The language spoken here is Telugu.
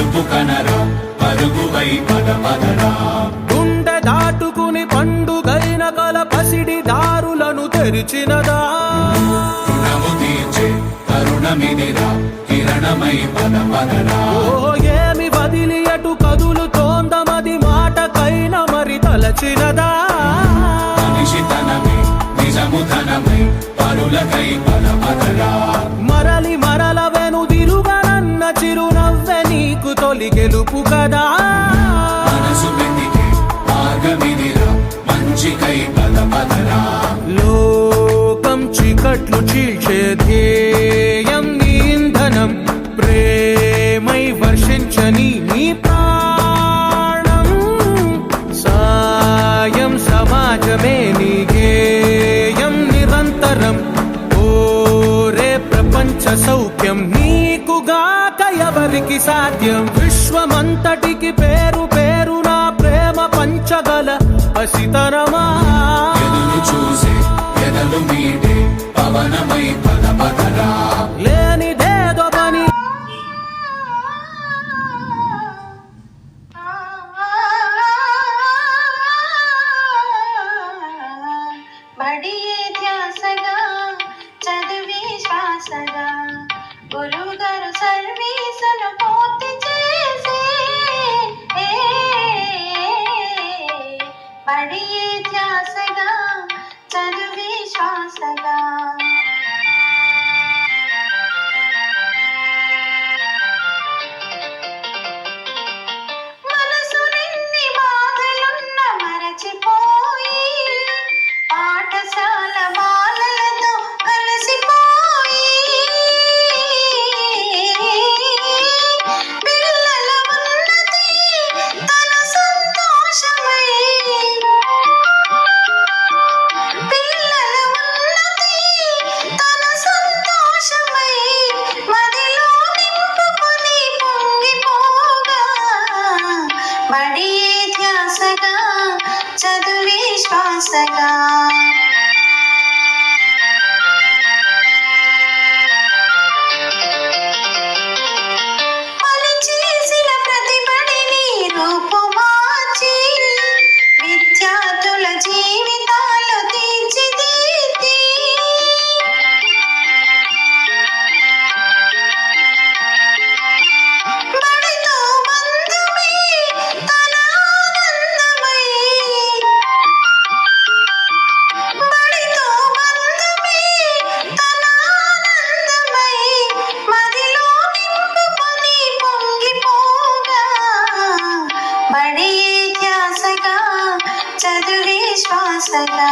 గెలుపు కనరా పరుగువై పదపదరా గుండె దాటుకుని పండుగైన కల పసిడి దారులను తెరిచినదా రుణము తీర్చే తరుణమిదిరా కిరణమై పదపదరా ఏమి వదిలి అటు కదులుతోందమది మాటకైన మరి తలచినదా మనిషితనమే నిజముధనమై పరులకై పదపదరా మరలి మరల వెనుదిరుగనన్న చిరునవ్వె నీకు తొలి గెలుపు కదా మనసు వెతికే మార్గమిదిరా మంచికై పదపదరా లోకం చీకట్లు చీల్చే ధ్యేయం నీ ఇంధనం ప్రేమై వర్షించని నీ ప్రాణం సాయం సమాజమే నీ గేయం నిరంతరం ఓరే ప్రపంచ సౌఖ్యం నీకుగాక ఎవరికి సాధ్యం విశ్వమంతటికి పేరు పేరు నా ప్రేమ పంచగల పసితనమా ఎదురు చూసే ఎదలు మీటే పవనమై పదపదరా లేనిదేదో పని బడియే ధ్యాసగా చదివే శ్వాసగా గురువుగారు సర్వీసును పూర్తి చేసి బడియే ధ్యాసగా చదివే శ్వాసగా మనసు నిన్ని బాధలున్న మరచిపోయి పాఠశాల బాలలతో కలిసిపోయి పిల్లల ఉన్నతి తన సంతోషమై పిల్లల ఉన్నతి తన సంతోషమై మదిలో నింపుకొని పొంగిపోగా బడియే ధ్యాసగా చదువే శ్వాసగా పని చేసిన ప్రతిబడిని రూపుమార్చి విద్యార్థుల జీవితాలు తీర్చిదిద్ది బడితో బంధమే తన ఆనందమై బడితో బంధమే తన ఆనందమై మదిలో నింపుకొని పొంగిపోగా బడియే ధ్యాసగా చదువే శ్వాసగా